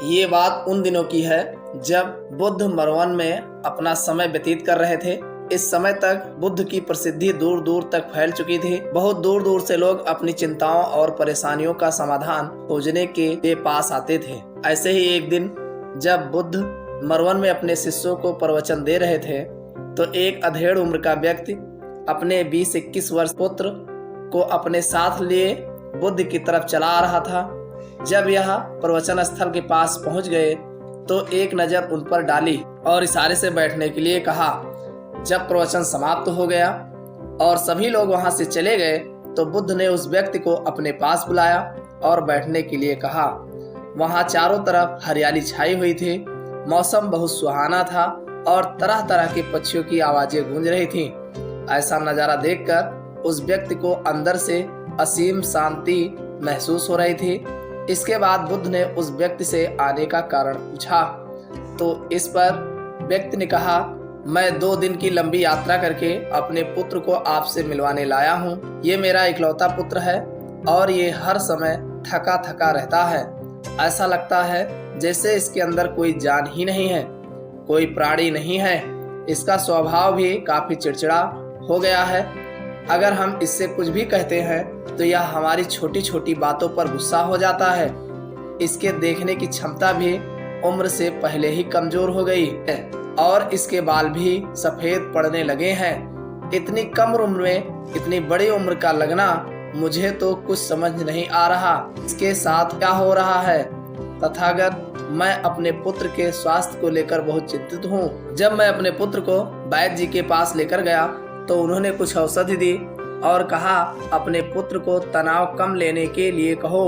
ये बात उन दिनों की है जब बुद्ध मरवन में अपना समय व्यतीत कर रहे थे। इस समय तक बुद्ध की प्रसिद्धि दूर दूर तक फैल चुकी थी। बहुत दूर दूर से लोग अपनी चिंताओं और परेशानियों का समाधान खोजने के लिए पास आते थे। ऐसे ही एक दिन जब बुद्ध मरवन में अपने शिष्यों को प्रवचन दे रहे थे तो एक अधेड़ उम्र का व्यक्ति अपने 20-21 वर्ष पुत्र को अपने साथ लिए बुद्ध की तरफ चला आ रहा था। जब यह प्रवचन स्थल के पास पहुंच गए तो एक नजर उन पर डाली और इशारे से बैठने के लिए कहा। जब प्रवचन समाप्त हो गया और सभी लोग वहां से चले गए तो बुद्ध ने उस व्यक्ति को अपने पास बुलाया और बैठने के लिए कहा। वहां चारों तरफ हरियाली छाई हुई थी, मौसम बहुत सुहाना था और तरह तरह के पक्षियों की आवाजें गूंज रही थीं। ऐसा नजारा देखकर उस व्यक्ति को अंदर से असीम शांति महसूस हो रही थी। इसके बाद बुद्ध ने उस व्यक्ति से आने का कारण पूछा तो इस पर व्यक्ति ने कहा, मैं 2 दिन की लंबी यात्रा करके अपने पुत्र को आपसे मिलवाने लाया हूँ। ये मेरा इकलौता पुत्र है और ये हर समय थका थका रहता है। ऐसा लगता है जैसे इसके अंदर कोई जान ही नहीं है, कोई प्राणी नहीं है। इसका स्वभाव भी काफी चिड़चिड़ा हो गया है। अगर हम इससे कुछ भी कहते हैं तो यह हमारी छोटी छोटी बातों पर गुस्सा हो जाता है। इसके देखने की क्षमता भी उम्र से पहले ही कमजोर हो गई है और इसके बाल भी सफेद पड़ने लगे हैं। इतनी कम उम्र में इतनी बड़ी उम्र का लगना मुझे तो कुछ समझ नहीं आ रहा। इसके साथ क्या हो रहा है? तथागत, मैं अपने पुत्र के स्वास्थ्य को लेकर बहुत चिंतित हूँ। जब मैं अपने पुत्र को वैद्य जी के पास लेकर गया तो उन्होंने कुछ औषधि दी और कहा, अपने पुत्र को तनाव कम लेने के लिए कहो।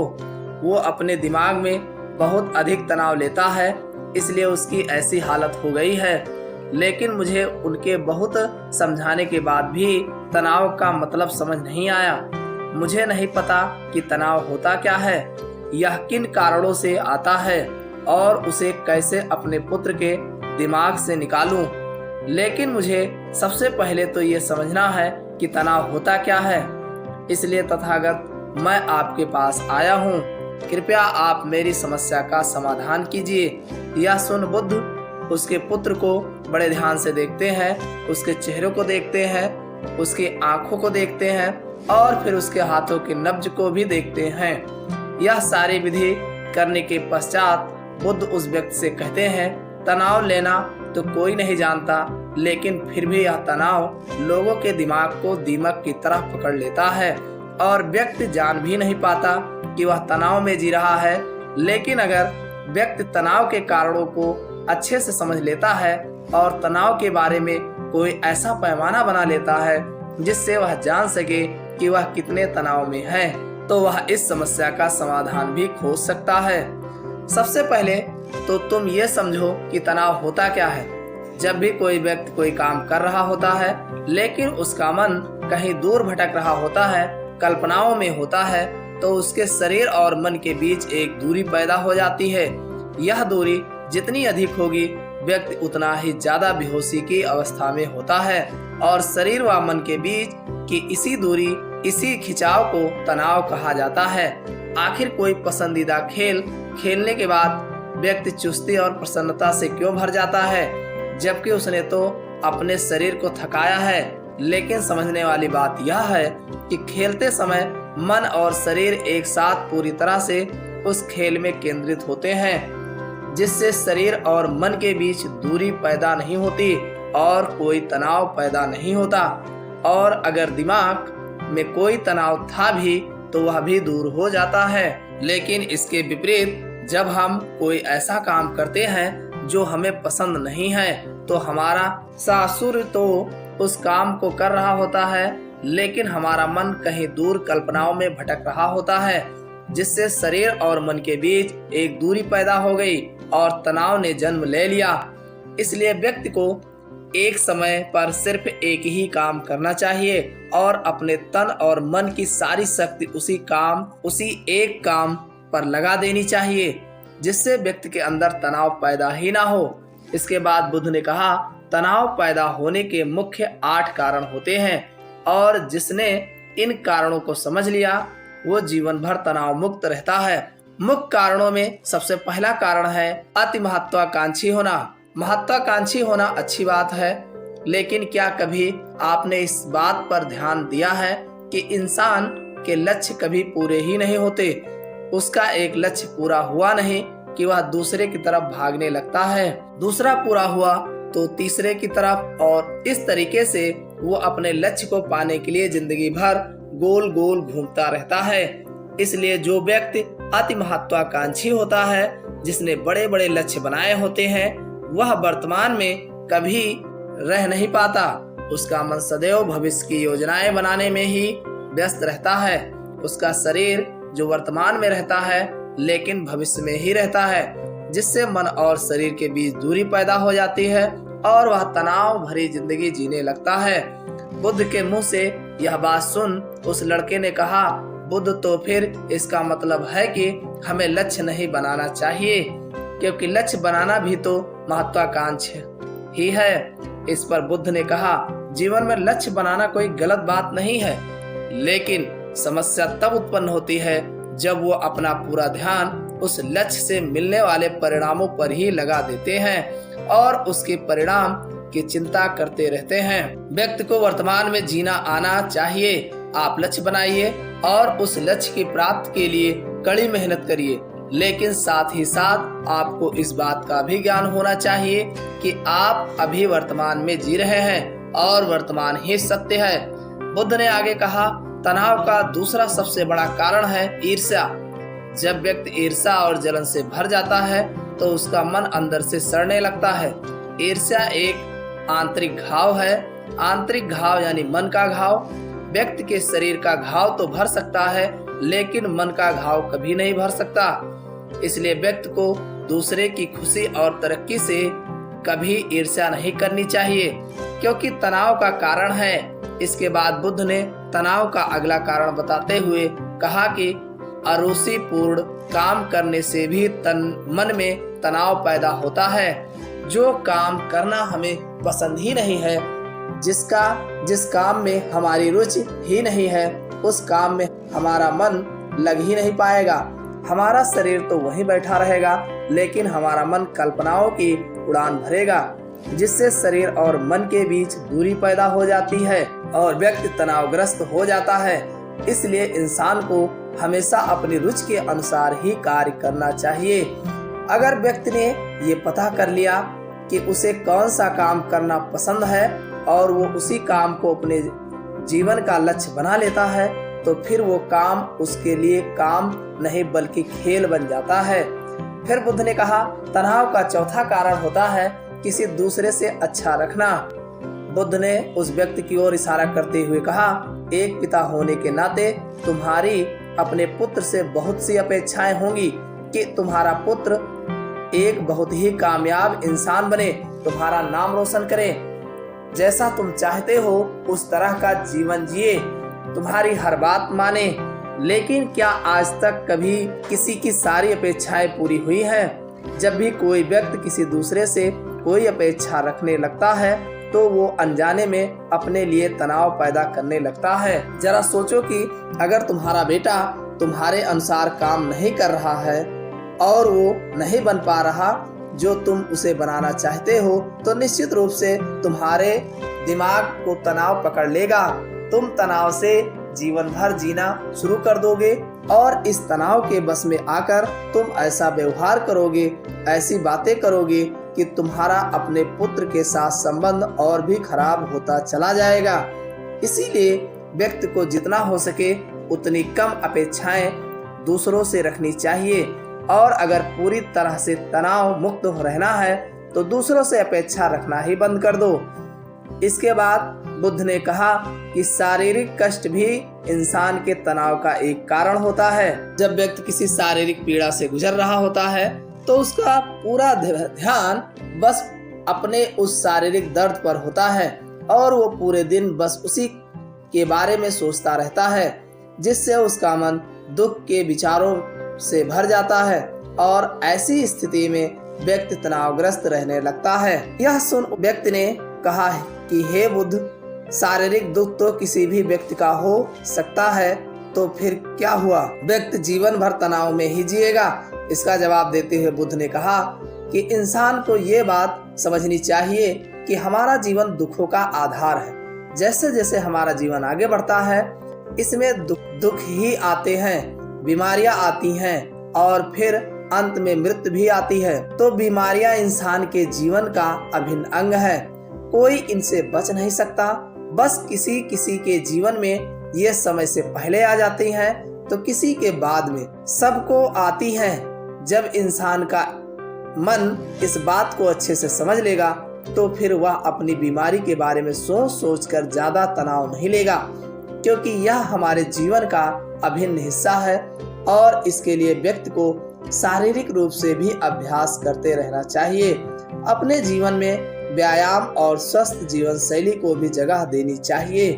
वो अपने दिमाग में बहुत अधिक तनाव लेता है, इसलिए उसकी ऐसी हालत हो गई है। लेकिन मुझे उनके बहुत समझाने के बाद भी तनाव का मतलब समझ नहीं आया। मुझे नहीं पता कि तनाव होता क्या है, यह किन कारणों से आता है और उसे कैसे अपने पुत्र के दिमाग से निकालूं। लेकिन मुझे सबसे पहले तो ये समझना है कि तनाव होता क्या है। इसलिए तथागत, मैं आपके पास आया हूँ। कृपया आप मेरी समस्या का समाधान कीजिए। यह सुन बुद्ध उसके पुत्र को बड़े ध्यान से देखते हैं, उसके चेहरे को देखते हैं, उसकी आंखों को देखते हैं और फिर उसके हाथों की नब्ज को भी देखते हैं। यह सारी विधि करने के पश्चात बुद्ध उस व्यक्ति से कहते हैं, तनाव लेना तो कोई नहीं जानता, लेकिन फिर भी यह तनाव लोगों के दिमाग को दीमक की तरह पकड़ लेता है और व्यक्ति जान भी नहीं पाता कि वह तनाव में जी रहा है। लेकिन अगर व्यक्ति तनाव के कारणों को अच्छे से समझ लेता है और तनाव के बारे में कोई ऐसा पैमाना बना लेता है जिससे वह जान सके कि वह कितने तनाव में है, तो वह इस समस्या का समाधान भी खोज सकता है। सबसे पहले तो तुम ये समझो कि तनाव होता क्या है। जब भी कोई व्यक्ति कोई काम कर रहा होता है लेकिन उसका मन कहीं दूर भटक रहा होता है, कल्पनाओं में होता है, तो उसके शरीर और मन के बीच एक दूरी पैदा हो जाती है। यह दूरी जितनी अधिक होगी, व्यक्ति उतना ही ज्यादा बेहोशी की अवस्था में होता है और शरीर व मन के बीच की इसी दूरी, इसी खिंचाव को तनाव कहा जाता है। आखिर कोई पसंदीदा खेल खेलने के बाद व्यक्ति चुस्ती और प्रसन्नता से क्यों भर जाता है, जबकि उसने तो अपने शरीर को थकाया है। लेकिन समझने वाली बात यह है कि खेलते समय मन और शरीर एक साथ पूरी तरह से उस खेल में केंद्रित होते हैं, जिससे शरीर और मन के बीच दूरी पैदा नहीं होती और कोई तनाव पैदा नहीं होता। और अगर दिमाग में कोई तनाव था भी तो वह भी दूर हो जाता है। लेकिन इसके विपरीत जब हम कोई ऐसा काम करते हैं जो हमें पसंद नहीं है तो हमारा सासुर तो उस काम को कर रहा होता है, लेकिन हमारा मन कहीं दूर कल्पनाओं में भटक रहा होता है, जिससे शरीर और मन के बीच एक दूरी पैदा हो गई और तनाव ने जन्म ले लिया। इसलिए व्यक्ति को एक समय पर सिर्फ एक ही काम करना चाहिए और अपने तन और मन की सारी शक्ति उसी एक काम पर लगा देनी चाहिए, जिससे व्यक्ति के अंदर तनाव पैदा ही ना हो। इसके बाद बुद्ध ने कहा, तनाव पैदा होने के मुख्य 8 कारण होते हैं और जिसने इन कारणों को समझ लिया वो जीवन भर तनाव मुक्त रहता है। मुख्य कारणों में सबसे पहला कारण है अति महत्वाकांक्षी होना। महत्वाकांक्षी होना अच्छी बात है, लेकिन क्या कभी आपने इस बात पर ध्यान दिया है कि इंसान के लक्ष्य कभी पूरे ही नहीं होते। उसका एक लक्ष्य पूरा हुआ नहीं कि वह दूसरे की तरफ भागने लगता है, दूसरा पूरा हुआ तो तीसरे की तरफ, और इस तरीके से वो अपने लक्ष्य को पाने के लिए जिंदगी भर गोल गोल घूमता रहता है। इसलिए जो व्यक्ति अति महत्वाकांक्षी होता है, जिसने बड़े बड़े लक्ष्य बनाए होते हैं, वह वर्तमान में कभी रह नहीं पाता। उसका मन सदैव भविष्य की योजनाएं बनाने में ही व्यस्त रहता है। उसका शरीर जो वर्तमान में रहता है लेकिन भविष्य में ही रहता है, जिससे मन और शरीर के बीच दूरी पैदा हो जाती है और वह तनाव भरी जिंदगी जीने लगता है। बुद्ध के मुंह से यह बात सुन उस लड़के ने कहा, बुद्ध, तो फिर इसका मतलब है कि हमें लक्ष्य नहीं बनाना चाहिए, क्योंकि लक्ष्य बनाना भी तो महत्वाकांक्षी ही है। इस पर बुद्ध ने कहा, जीवन में लक्ष्य बनाना कोई गलत बात नहीं है, लेकिन समस्या तब उत्पन्न होती है जब वो अपना पूरा ध्यान उस लक्ष्य से मिलने वाले परिणामों पर ही लगा देते हैं और उसके परिणाम की चिंता करते रहते हैं। व्यक्ति को वर्तमान में जीना आना चाहिए। आप लक्ष्य बनाइए और उस लक्ष्य की प्राप्ति के लिए कड़ी मेहनत करिए, लेकिन साथ ही साथ आपको इस बात का भी ज्ञान होना चाहिए कि आप अभी वर्तमान में जी रहे हैं और वर्तमान ही सत्य है। बुद्ध ने आगे कहा, तनाव का दूसरा सबसे बड़ा कारण है ईर्ष्या। जब व्यक्ति ईर्ष्या और जलन से भर जाता है तो उसका मन अंदर से सड़ने लगता है। ईर्ष्या एक आंतरिक घाव है। आंतरिक घाव यानी मन का घाव। व्यक्ति के शरीर का घाव तो भर सकता है, लेकिन मन का घाव कभी नहीं भर सकता। इसलिए व्यक्ति को दूसरे की खुशी और तरक्की से कभी ईर्ष्या नहीं करनी चाहिए, क्योंकि तनाव का कारण है। इसके बाद बुद्ध ने तनाव का अगला कारण बताते हुए कहा कि अरुचिपूर्ण काम करने से भी मन में तनाव पैदा होता है। जो काम करना हमें पसंद ही नहीं है, जिस काम में हमारी रुचि ही नहीं है, उस काम में हमारा मन लग ही नहीं पाएगा। हमारा शरीर तो वहीं बैठा रहेगा, लेकिन हमारा मन कल्पनाओं की उड़ान भरेगा, जिससे शरीर और मन के बीच दूरी पैदा हो जाती है और व्यक्ति तनावग्रस्त हो जाता है। इसलिए इंसान को हमेशा अपनी रुचि के अनुसार ही कार्य करना चाहिए। अगर व्यक्ति ने ये पता कर लिया कि उसे कौन सा काम करना पसंद है और वो उसी काम को अपने जीवन का लक्ष्य बना लेता है, तो फिर वो काम उसके लिए काम नहीं बल्कि खेल बन जाता है। फिर बुद्ध ने कहा, तनाव का चौथा कारण होता है किसी दूसरे से अच्छा रखना। बुद्ध ने उस व्यक्ति की ओर इशारा करते हुए कहा, एक पिता होने के नाते तुम्हारी अपने पुत्र से बहुत सी अपेक्षाएं होंगी कि तुम्हारा पुत्र एक बहुत ही कामयाब इंसान बने, तुम्हारा नाम रोशन करे, जैसा तुम चाहते हो उस तरह का जीवन जिए, तुम्हारी हर बात माने। लेकिन क्या आज तक कभी किसी की सारी अपेक्षाएं पूरी हुई हैं? जब भी कोई व्यक्ति किसी दूसरे से कोई अपेक्षा रखने लगता है तो वो अनजाने में अपने लिए तनाव पैदा करने लगता है। जरा सोचो कि अगर तुम्हारा बेटा तुम्हारे अनुसार काम नहीं कर रहा है और वो नहीं बन पा रहा जो तुम उसे बनाना चाहते हो, तो निश्चित रूप से तुम्हारे दिमाग को तनाव पकड़ लेगा। तुम तनाव से जीवन भर जीना शुरू कर दोगे और इस तनाव के बस में आकर तुम ऐसा व्यवहार करोगे, ऐसी बातें करोगे कि तुम्हारा अपने पुत्र के साथ संबंध और भी खराब होता चला जाएगा। इसीलिए व्यक्ति को जितना हो सके उतनी कम अपेक्षाएं दूसरों से रखनी चाहिए, और अगर पूरी तरह से तनाव मुक्त रहना है तो दूसरों से अपेक्षा रखना ही बंद कर दो। इसके बाद बुद्ध ने कहा कि शारीरिक कष्ट भी इंसान के तनाव का एक कारण होता है। जब व्यक्ति किसी शारीरिक पीड़ा से गुजर रहा होता है तो उसका पूरा ध्यान बस अपने उस शारीरिक दर्द पर होता है और वो पूरे दिन बस उसी के बारे में सोचता रहता है, जिससे उसका मन दुख के विचारों से भर जाता है और ऐसी स्थिति में व्यक्ति तनावग्रस्त रहने लगता है। यह सुन व्यक्ति ने कहा कि हे बुद्ध, शारीरिक दुख तो किसी भी व्यक्ति का हो सकता है, तो फिर क्या हुआ, व्यक्ति जीवन भर तनाव में ही जिएगा। इसका जवाब देते हुए बुद्ध ने कहा कि इंसान को ये बात समझनी चाहिए कि हमारा जीवन दुखों का आधार है। जैसे जैसे हमारा जीवन आगे बढ़ता है, इसमें दुख ही आते हैं, बीमारियां आती हैं और फिर अंत में मृत्यु भी आती है। तो बीमारियां इंसान के जीवन का अभिन्न अंग है, कोई इनसे बच नहीं सकता। बस किसी किसी के जीवन में ये समय से पहले आ जाती हैं तो किसी के बाद में, सबको आती हैं। जब इंसान का मन इस बात को अच्छे से समझ लेगा तो फिर वह अपनी बीमारी के बारे में सोच सोच कर ज्यादा तनाव नहीं लेगा, क्योंकि यह हमारे जीवन का अभिन्न हिस्सा है और इसके लिए व्यक्ति को शारीरिक रूप से भी अभ्यास करते रहना चाहिए। अपने जीवन में व्यायाम और स्वस्थ जीवन शैली को भी जगह देनी चाहिए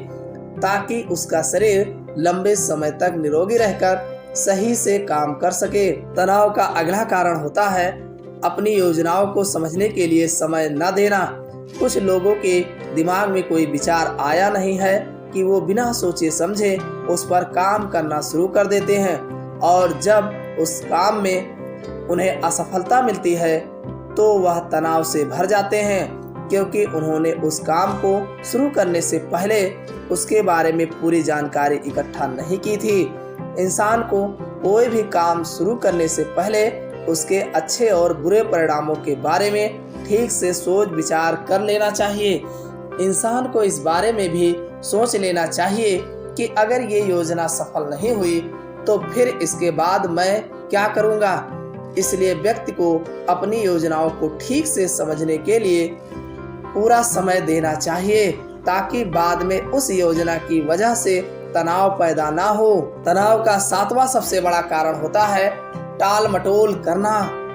ताकि उसका शरीर लंबे समय तक निरोगी रहकर सही से काम कर सके। तनाव का अगला कारण होता है अपनी योजनाओं को समझने के लिए समय न देना। कुछ लोगों के दिमाग में कोई विचार आया नहीं है कि वो बिना सोचे समझे उस पर काम करना शुरू कर देते हैं और जब उस काम में उन्हें असफलता मिलती है तो वह तनाव से भर जाते हैं, क्योंकि उन्होंने उस काम को शुरू करने से पहले उसके बारे में पूरी जानकारी इकट्ठा नहीं की थी। इंसान को कोई भी काम शुरू करने से पहले उसके अच्छे और बुरे परिणामों के बारे में ठीक से सोच विचार कर लेना चाहिए। इंसान को इस बारे में भी सोच लेना चाहिए कि अगर ये योजना सफल नहीं हुई तो फिर इसके बाद मैं क्या करूँगा। इसलिए व्यक्ति को अपनी योजनाओं को ठीक से समझने के लिए पूरा समय देना चाहिए ताकि बाद में उस योजना की वजह से तनाव पैदा ना हो। तनाव का 7वां सबसे बड़ा कारण होता है टाल मटोल करना,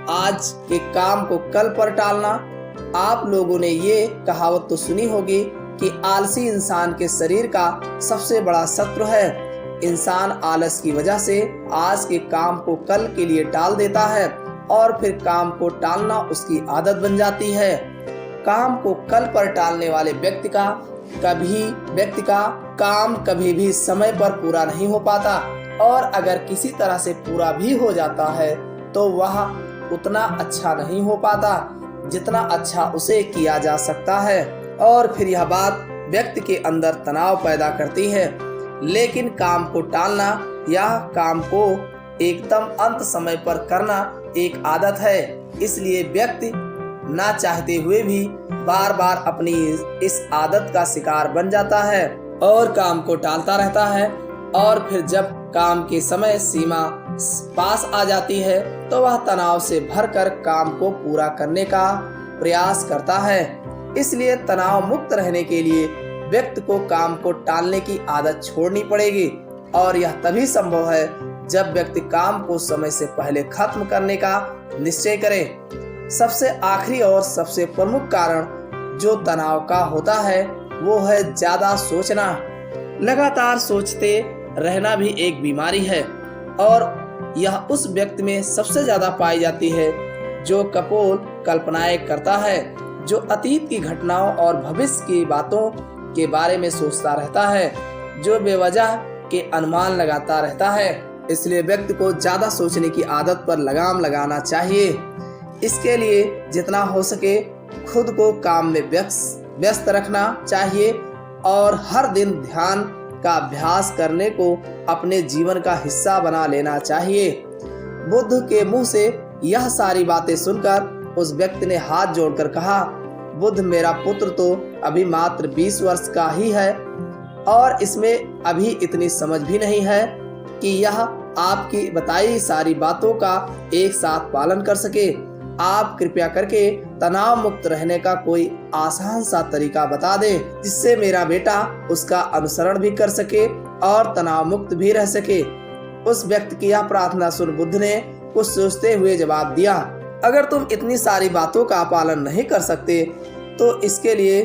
आज के काम को कल पर टालना। आप लोगों ने ये कहावत तो सुनी होगी कि आलसी इंसान के शरीर का सबसे बड़ा शत्रु है। इंसान आलस की वजह से आज के काम को कल के लिए टाल देता है और फिर काम को टालना उसकी आदत बन जाती है। काम को कल पर टालने वाले व्यक्ति का काम कभी भी समय पर पूरा नहीं हो पाता और अगर किसी तरह से पूरा भी हो जाता है तो वह उतना अच्छा नहीं हो पाता जितना अच्छा उसे किया जा सकता है और फिर यह बात व्यक्ति के अंदर तनाव पैदा करती है। लेकिन काम को टालना या काम को एकदम अंत समय पर करना एक आदत है, इसलिए व्यक्ति ना चाहते हुए भी बार बार अपनी इस आदत का शिकार बन जाता है और काम को टालता रहता है और फिर जब काम की समय सीमा पास आ जाती है तो वह तनाव से भरकर काम को पूरा करने का प्रयास करता है। इसलिए तनाव मुक्त रहने के लिए व्यक्ति को काम को टालने की आदत छोड़नी पड़ेगी और यह तभी संभव है जब व्यक्ति काम को समय से पहले खत्म करने का निश्चय करे। सबसे आखिरी और सबसे प्रमुख कारण जो तनाव का होता है वो है ज्यादा सोचना। लगातार सोचते रहना भी एक बीमारी है और यह उस व्यक्ति में सबसे ज्यादा पाई जाती है जो कपोल कल्पनाएं करता है, जो अतीत की घटनाओं और भविष्य की बातों के बारे में सोचता रहता है, जो बेवजह के अनुमान लगाता रहता है। इसलिए व्यक्ति को ज्यादा सोचने की आदत पर लगाम लगाना चाहिए। इसके लिए जितना हो सके खुद को काम में व्यस्त रखना चाहिए और हर दिन ध्यान का अभ्यास करने को अपने जीवन का हिस्सा बना लेना चाहिए। बुद्ध के मुंह से यह सारी बातें सुनकर उस व्यक्ति ने हाथ जोड़कर कहा, बुद्ध, मेरा पुत्र तो अभी मात्र 20 वर्ष का ही है और इसमें अभी इतनी समझ भी नहीं है कि यह आपकी बताई सारी बातों का एक साथ पालन कर सके। आप कृपया करके तनाव मुक्त रहने का कोई आसान सा तरीका बता दें जिससे मेरा बेटा उसका अनुसरण भी कर सके और तनाव मुक्त भी रह सके। उस व्यक्ति की यह प्रार्थना सुन बुद्ध ने कुछ सोचते हुए जवाब दिया, अगर तुम इतनी सारी बातों का पालन नहीं कर सकते तो इसके लिए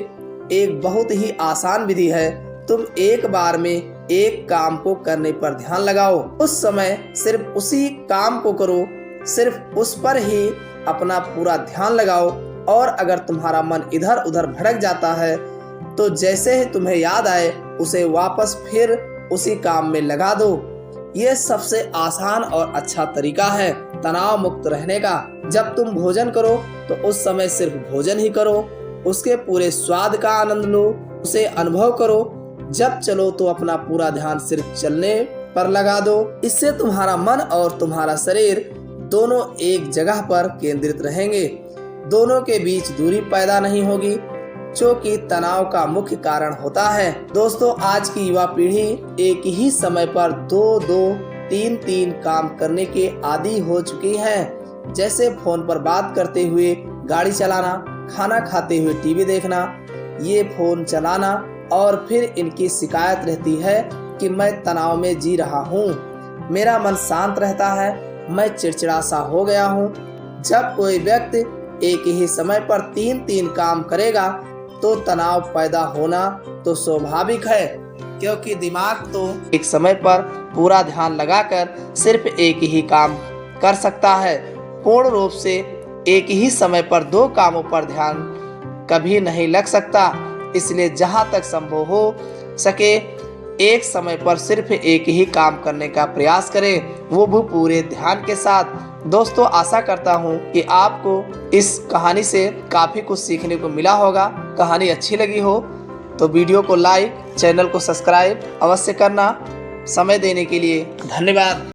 एक बहुत ही आसान विधि है। तुम एक बार में एक काम को करने पर ध्यान लगाओ, उस समय सिर्फ उसी काम को करो, सिर्फ उस पर ही अपना पूरा ध्यान लगाओ और अगर तुम्हारा मन इधर उधर भटक जाता है तो जैसे ही तुम्हें याद आए उसे वापस फिर उसी काम में लगा दो। ये सबसे आसान और अच्छा तरीका है तनाव मुक्त रहने का। जब तुम भोजन करो तो उस समय सिर्फ भोजन ही करो, उसके पूरे स्वाद का आनंद लो, उसे अनुभव करो। जब चलो तो अपना पूरा ध्यान सिर्फ चलने पर लगा दो। इससे तुम्हारा मन और तुम्हारा शरीर दोनों एक जगह पर केंद्रित रहेंगे। दोनों के बीच दूरी पैदा नहीं होगी, जो कि तनाव का मुख्य कारण होता है। दोस्तों, आज की युवा पीढ़ी एक ही समय पर 2-2, 3-3 काम करने के आदी हो चुकी है। जैसे फोन पर बात करते हुए गाड़ी चलाना, खाना खाते हुए टीवी देखना, ये फोन चलाना, और फिर इनकी शिकायत रहती है कि मैं तनाव में जी रहा हूँ, मेरा मन शांत रहता है, मैं चिड़चिड़ा सा हो गया हूँ। जब कोई व्यक्ति एक ही समय पर 3-3 काम करेगा तो तनाव पैदा होना तो स्वाभाविक है, क्योंकि दिमाग तो एक समय पर पूरा ध्यान लगाकर सिर्फ एक ही काम कर सकता है। पूर्ण रूप से एक ही समय पर 2 कामों पर ध्यान कभी नहीं लग सकता। इसलिए जहाँ तक संभव हो सके एक समय पर सिर्फ एक ही काम करने का प्रयास करें, वो भी पूरे ध्यान के साथ। दोस्तों, आशा करता हूँ कि आपको इस कहानी से काफ़ी कुछ सीखने को मिला होगा। कहानी अच्छी लगी हो तो वीडियो को लाइक, चैनल को सब्सक्राइब अवश्य करना। समय देने के लिए धन्यवाद।